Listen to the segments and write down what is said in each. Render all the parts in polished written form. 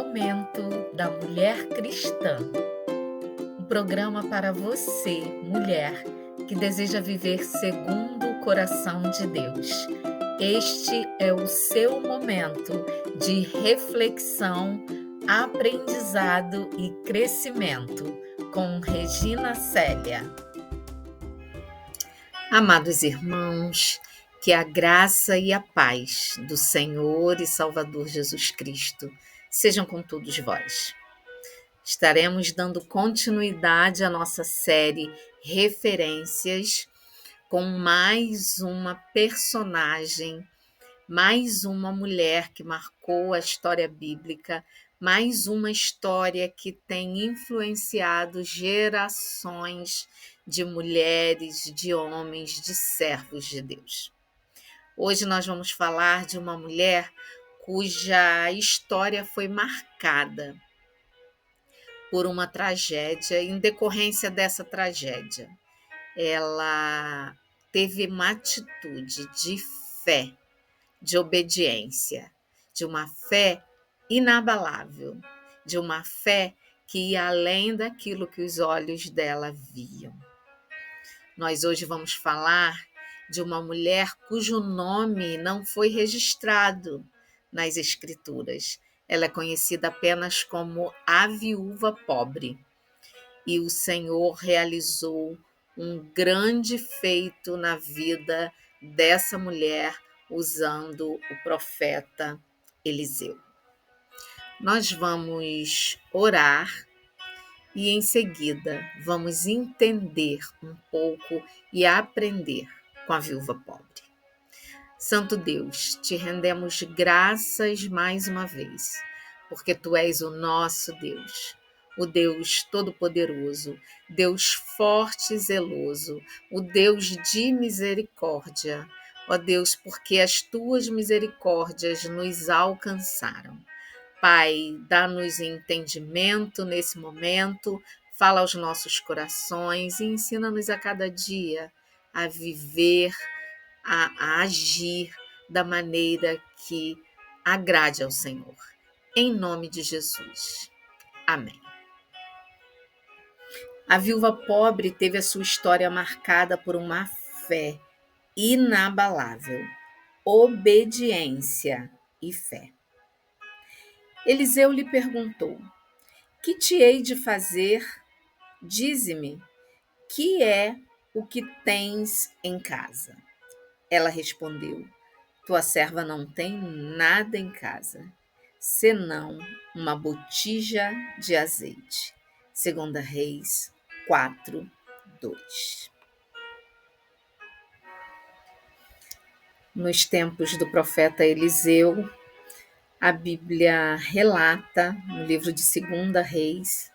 Momento da Mulher Cristã, um programa para você, mulher, que deseja viver segundo o coração de Deus. Este é o seu momento de reflexão, aprendizado e crescimento, com Regina Célia. Amados irmãos, que a graça e a paz do Senhor e Salvador Jesus Cristo sejam com todos vós. Estaremos dando continuidade à nossa série Referências com mais uma personagem, mais uma mulher que marcou a história bíblica, mais uma história que tem influenciado gerações de mulheres, de homens, de servos de Deus. Hoje nós vamos falar de uma mulher cuja história foi marcada por uma tragédia. Em decorrência dessa tragédia, ela teve uma atitude de fé, de obediência, de uma fé inabalável, de uma fé que ia além daquilo que os olhos dela viam. Nós hoje vamos falar de uma mulher cujo nome não foi registrado nas Escrituras. Ela é conhecida apenas como a Viúva Pobre. E o Senhor realizou um grande feito na vida dessa mulher usando o profeta Eliseu. Nós vamos orar e em seguida vamos entender um pouco e aprender com a viúva pobre. Santo Deus, te rendemos graças mais uma vez, porque tu és o nosso Deus, o Deus Todo-Poderoso, Deus forte e zeloso, o Deus de misericórdia. Ó Deus, porque as tuas misericórdias nos alcançaram. Pai, dá-nos entendimento nesse momento, fala aos nossos corações e ensina-nos a cada dia a viver, a agir da maneira que agrade ao Senhor. Em nome de Jesus. Amém. A viúva pobre teve a sua história marcada por uma fé inabalável, obediência e fé. Eliseu lhe perguntou: que te hei de fazer? Dize-me, que é o que tens em casa? Ela respondeu: tua serva não tem nada em casa, senão uma botija de azeite. 2 Reis 4:2. Nos tempos do profeta Eliseu, a Bíblia relata, no livro de 2 Reis,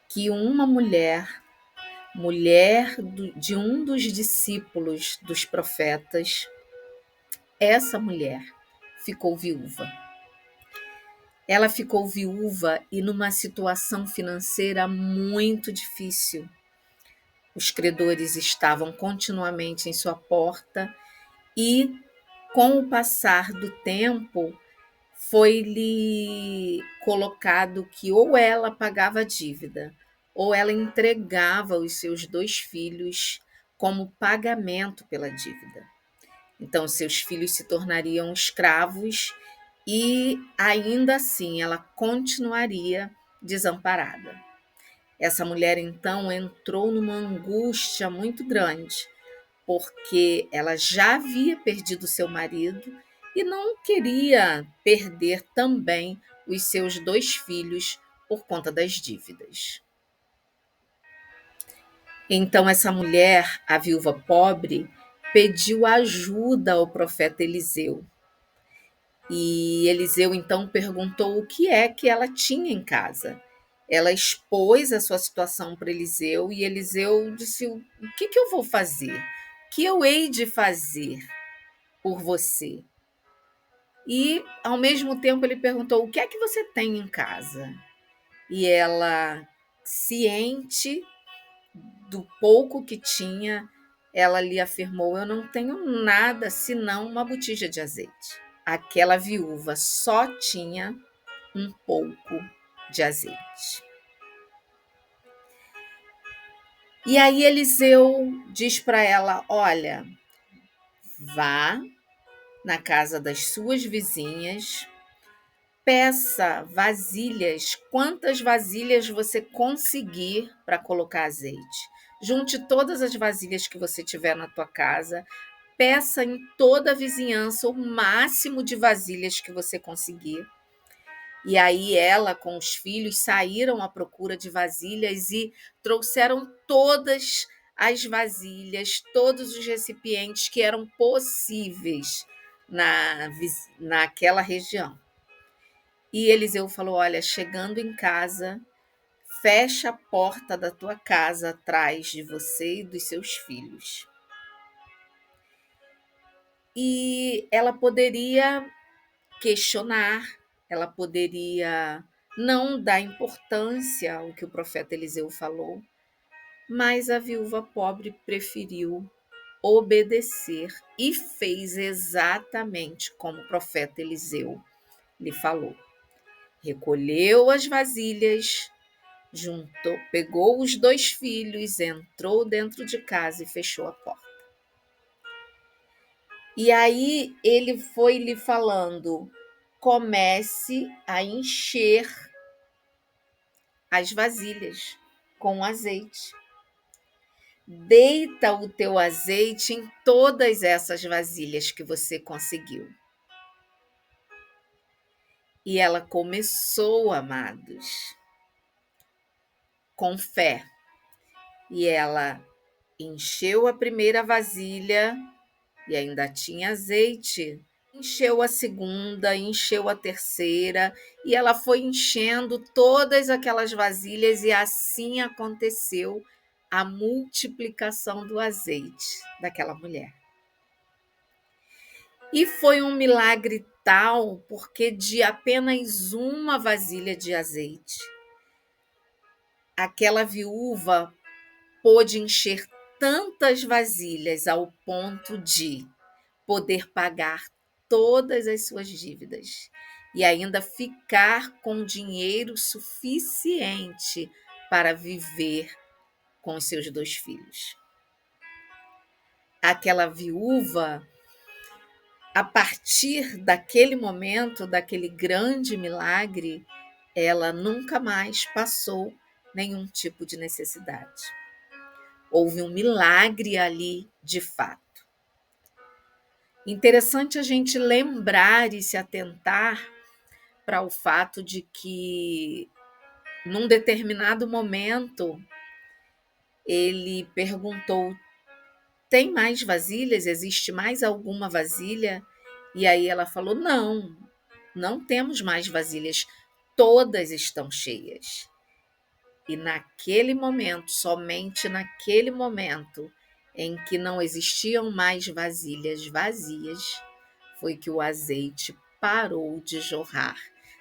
que uma mulher de um dos discípulos dos profetas, essa mulher ficou viúva. Ela ficou viúva e numa situação financeira muito difícil. Os credores estavam continuamente em sua porta e, com o passar do tempo, foi-lhe colocado que ou ela pagava a dívida, ou ela entregava os seus 2 filhos como pagamento pela dívida. Então, seus filhos se tornariam escravos e, ainda assim, ela continuaria desamparada. Essa mulher, então, entrou numa angústia muito grande, porque ela já havia perdido seu marido e não queria perder também os seus 2 filhos por conta das dívidas. Então, essa mulher, a viúva pobre, pediu ajuda ao profeta Eliseu. E Eliseu, então, perguntou o que é que ela tinha em casa. Ela expôs a sua situação para Eliseu e Eliseu disse: o que eu vou fazer? O que eu hei de fazer por você? E, ao mesmo tempo, ele perguntou: o que é que você tem em casa? E ela, ciente do pouco que tinha, ela lhe afirmou: eu não tenho nada senão uma botija de azeite. Aquela viúva só tinha um pouco de azeite. E aí Eliseu diz para ela: olha, vá na casa das suas vizinhas, peça vasilhas, quantas vasilhas você conseguir para colocar azeite. Junte todas as vasilhas que você tiver na tua casa, peça em toda a vizinhança o máximo de vasilhas que você conseguir. E aí ela com os filhos saíram à procura de vasilhas e trouxeram todas as vasilhas, todos os recipientes que eram possíveis naquela região. E Eliseu falou: olha, chegando em casa, fecha a porta da tua casa atrás de você e dos seus filhos. E ela poderia questionar, ela poderia não dar importância ao que o profeta Eliseu falou, mas a viúva pobre preferiu obedecer e fez exatamente como o profeta Eliseu lhe falou. Recolheu as vasilhas, juntou, pegou os 2 filhos, entrou dentro de casa e fechou a porta. E aí ele foi lhe falando: comece a encher as vasilhas com azeite. Deita o teu azeite em todas essas vasilhas que você conseguiu. E ela começou, amados, com fé. E ela encheu a primeira vasilha e ainda tinha azeite. Encheu a segunda, encheu a terceira, e ela foi enchendo todas aquelas vasilhas, e assim aconteceu a multiplicação do azeite daquela mulher. E foi um milagre tal, porque de apenas uma vasilha de azeite, aquela viúva pôde encher tantas vasilhas ao ponto de poder pagar todas as suas dívidas e ainda ficar com dinheiro suficiente para viver com os seus 2 filhos. Aquela viúva, a partir daquele momento, daquele grande milagre, ela nunca mais passou nenhum tipo de necessidade. Houve um milagre ali de fato. Interessante a gente lembrar e se atentar para o fato de que, num determinado momento, ele perguntou: tem mais vasilhas? Existe mais alguma vasilha? E aí ela falou: não, não temos mais vasilhas, todas estão cheias. E naquele momento, somente naquele momento, em que não existiam mais vasilhas vazias, foi que o azeite parou de jorrar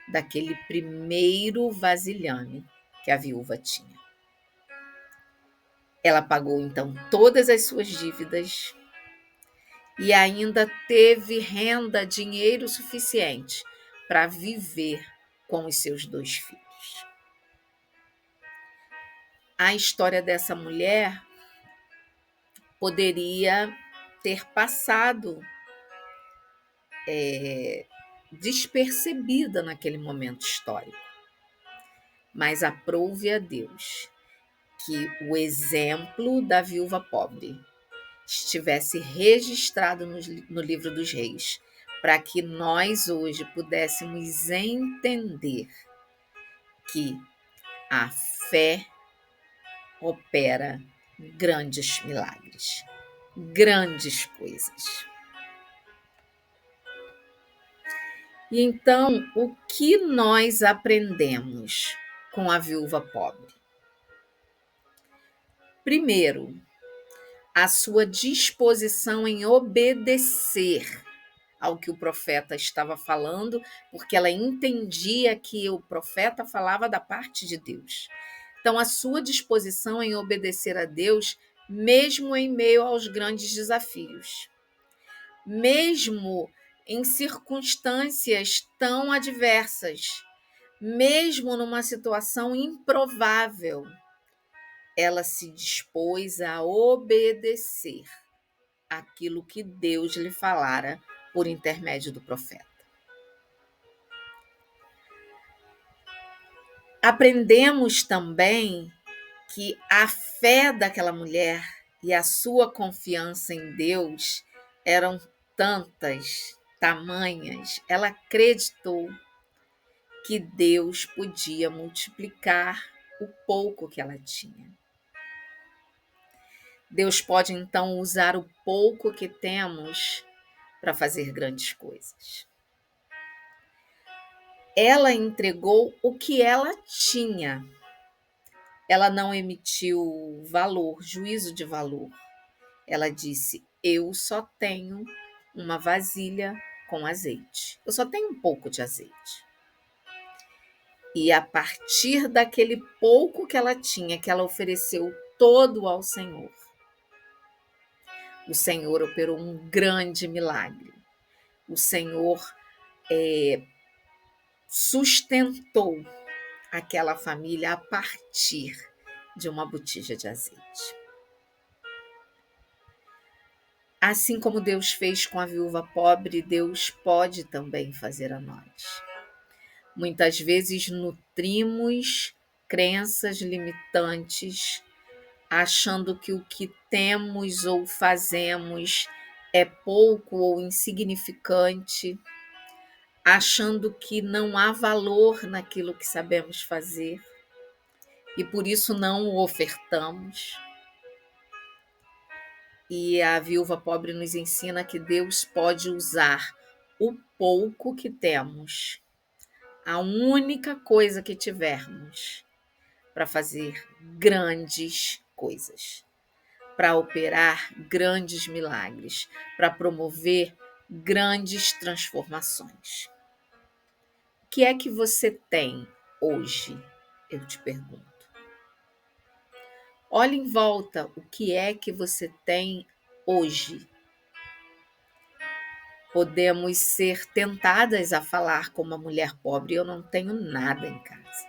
daquele primeiro vasilhame que a viúva tinha. Ela pagou então todas as suas dívidas e ainda teve renda, dinheiro suficiente para viver com os seus 2 filhos. A história dessa mulher poderia ter passado despercebida naquele momento histórico, mas aprove a Deus que o exemplo da viúva pobre estivesse registrado no livro dos reis, para que nós hoje pudéssemos entender que a fé opera grandes milagres, grandes coisas. E então, o que nós aprendemos com a viúva pobre? Primeiro, a sua disposição em obedecer ao que o profeta estava falando, porque ela entendia que o profeta falava da parte de Deus. Então, a sua disposição em obedecer a Deus, mesmo em meio aos grandes desafios, mesmo em circunstâncias tão adversas, Mesmo numa situação improvável, ela se dispôs a obedecer aquilo que Deus lhe falara por intermédio do profeta. Aprendemos também que a fé daquela mulher e a sua confiança em Deus eram tantas, tamanhas, ela acreditou que Deus podia multiplicar o pouco que ela tinha. Deus pode então usar o pouco que temos para fazer grandes coisas. Ela entregou o que ela tinha. Ela não emitiu valor, juízo de valor. Ela disse: eu só tenho uma vasilha com azeite. Eu só tenho um pouco de azeite. E a partir daquele pouco que ela tinha, que ela ofereceu todo ao Senhor, o Senhor operou um grande milagre. O Senhor sustentou aquela família a partir de uma botija de azeite. Assim como Deus fez com a viúva pobre, Deus pode também fazer a nós. Muitas vezes nutrimos crenças limitantes, achando que o que temos ou fazemos é pouco ou insignificante, achando que não há valor naquilo que sabemos fazer e por isso não o ofertamos. E a viúva pobre nos ensina que Deus pode usar o pouco que temos, a única coisa que tivermos, para fazer grandes coisas, para operar grandes milagres, para promover grandes transformações. O que é que você tem hoje? Eu te pergunto. Olhe em volta, o que é que você tem hoje? Podemos ser tentadas a falar como a mulher pobre: eu não tenho nada em casa.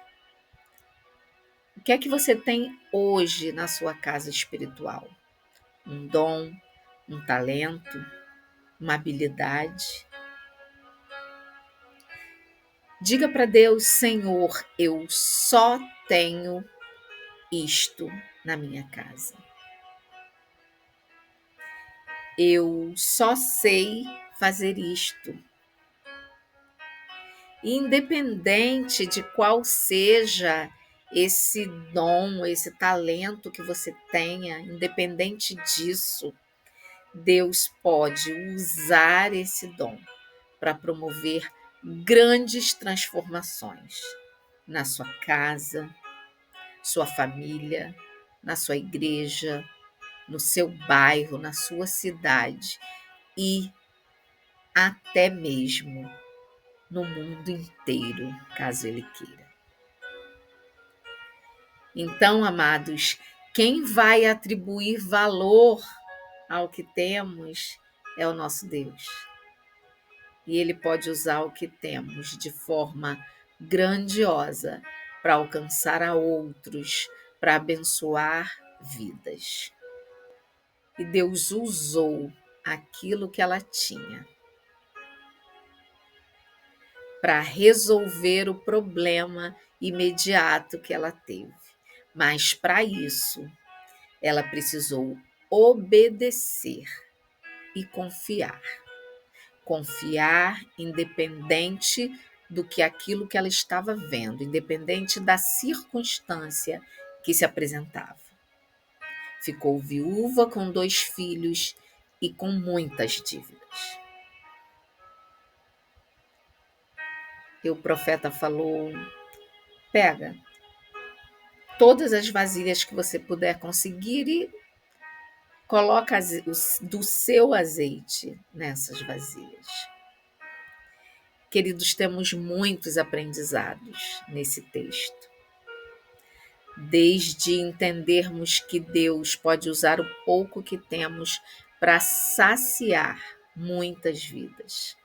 O que é que você tem hoje na sua casa espiritual? Um dom, um talento, uma habilidade? Diga para Deus: Senhor, eu só tenho isto na minha casa. Eu só sei fazer isto. Independente de qual seja esse dom, esse talento que você tenha, independente disso, Deus pode usar esse dom para promover grandes transformações na sua casa, sua família, na sua igreja, no seu bairro, na sua cidade e até mesmo no mundo inteiro, caso Ele queira. Então, amados, quem vai atribuir valor ao que temos é o nosso Deus. E Ele pode usar o que temos de forma grandiosa para alcançar a outros, para abençoar vidas. E Deus usou aquilo que ela tinha para resolver o problema imediato que ela teve. Mas para isso, ela precisou obedecer e confiar. Confiar independente do que aquilo que ela estava vendo, independente da circunstância que se apresentava. Ficou viúva com 2 filhos e com muitas dívidas. E o profeta falou: pega todas as vasilhas que você puder conseguir e coloca do seu azeite nessas vasilhas. Queridos, temos muitos aprendizados nesse texto. Desde entendermos que Deus pode usar o pouco que temos para saciar muitas vidas.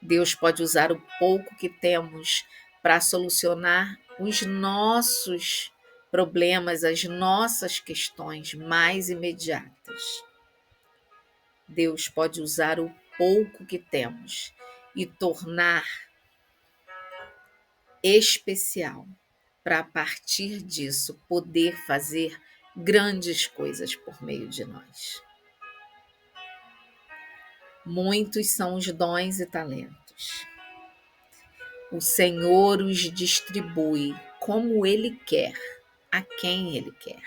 Deus pode usar o pouco que temos para solucionar os nossos problemas, as nossas questões mais imediatas. Deus pode usar o pouco que temos e tornar especial, para a partir disso poder fazer grandes coisas por meio de nós. Muitos são os dons e talentos. O Senhor os distribui como Ele quer, a quem Ele quer.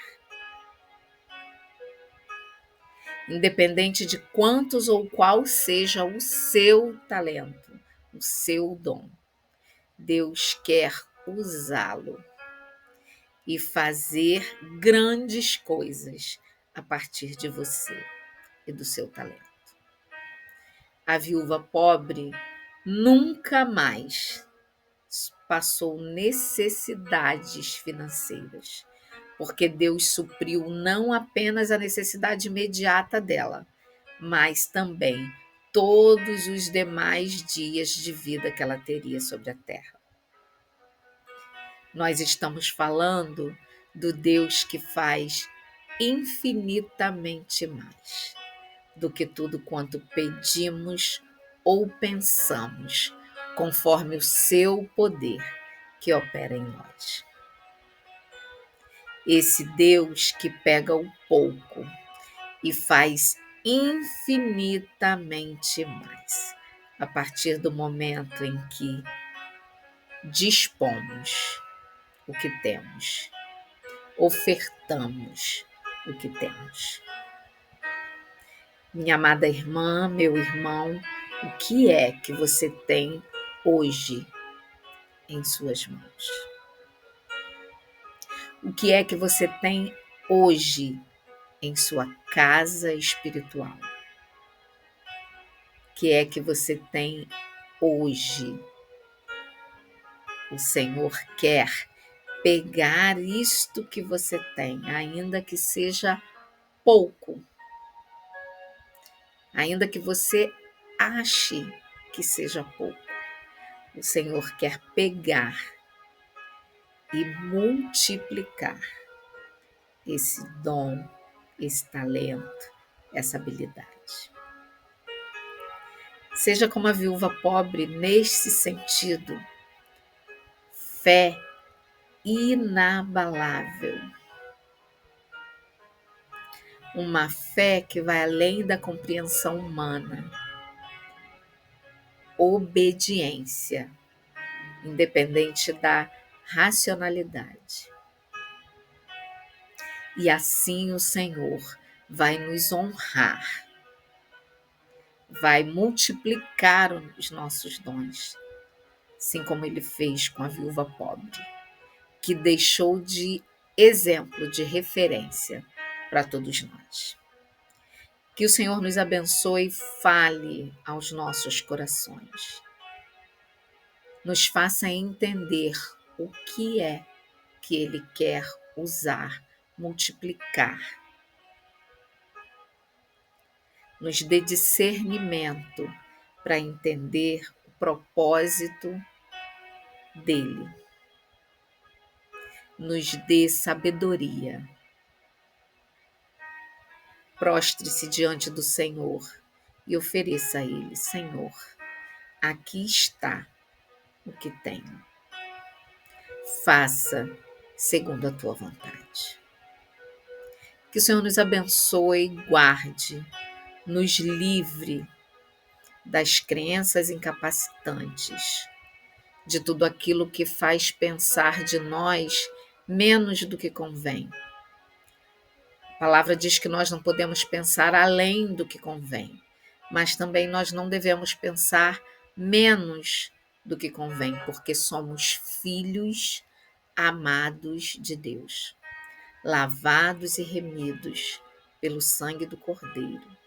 Independente de quantos ou qual seja o seu talento, o seu dom, Deus quer usá-lo e fazer grandes coisas a partir de você e do seu talento. A viúva pobre nunca mais passou necessidades financeiras, porque Deus supriu não apenas a necessidade imediata dela, mas também todos os demais dias de vida que ela teria sobre a terra. Nós estamos falando do Deus que faz infinitamente mais do que tudo quanto pedimos ou pensamos, conforme o seu poder que opera em nós. Esse Deus que pega o pouco e faz infinitamente mais, a partir do momento em que dispomos o que temos, ofertamos o que temos. Minha amada irmã, meu irmão, o que é que você tem hoje em suas mãos? O que é que você tem hoje em sua casa espiritual? O que é que você tem hoje? O Senhor quer pegar isto que você tem, ainda que seja pouco, ainda que você ache que seja pouco. O Senhor quer pegar e multiplicar esse dom, esse talento, essa habilidade. Seja como a viúva pobre neste sentido, fé inabalável. Uma fé que vai além da compreensão humana. Obediência, independente da racionalidade. E assim o Senhor vai nos honrar, vai multiplicar os nossos dons, assim como Ele fez com a viúva pobre, que deixou de exemplo, de referência para todos nós. Que o Senhor nos abençoe e fale aos nossos corações. Nos faça entender o que é que Ele quer usar, multiplicar. Nos dê discernimento para entender o propósito dele. Nos dê sabedoria. Prostre-se diante do Senhor e ofereça a Ele: Senhor, aqui está o que tenho. Faça segundo a tua vontade. Que o Senhor nos abençoe e guarde, nos livre das crenças incapacitantes, de tudo aquilo que faz pensar de nós menos do que convém. A palavra diz que nós não podemos pensar além do que convém, mas também nós não devemos pensar menos do que convém, porque somos filhos amados de Deus, lavados e remidos pelo sangue do Cordeiro,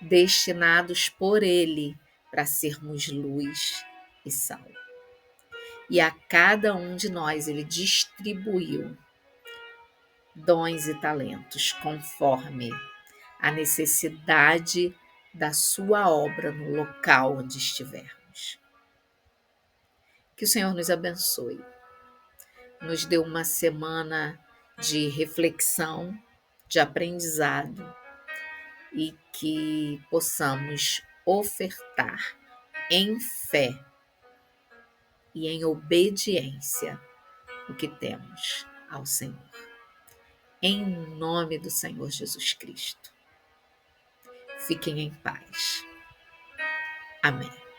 destinados por Ele para sermos luz e sal. E a cada um de nós Ele distribuiu dons e talentos conforme a necessidade da sua obra no local onde estivermos. Que Que o Senhor nos abençoe, nos dê uma semana de reflexão, de aprendizado e que possamos ofertar em fé e em obediência o que temos ao Senhor. Em nome do Senhor Jesus Cristo. Fiquem em paz. Amém.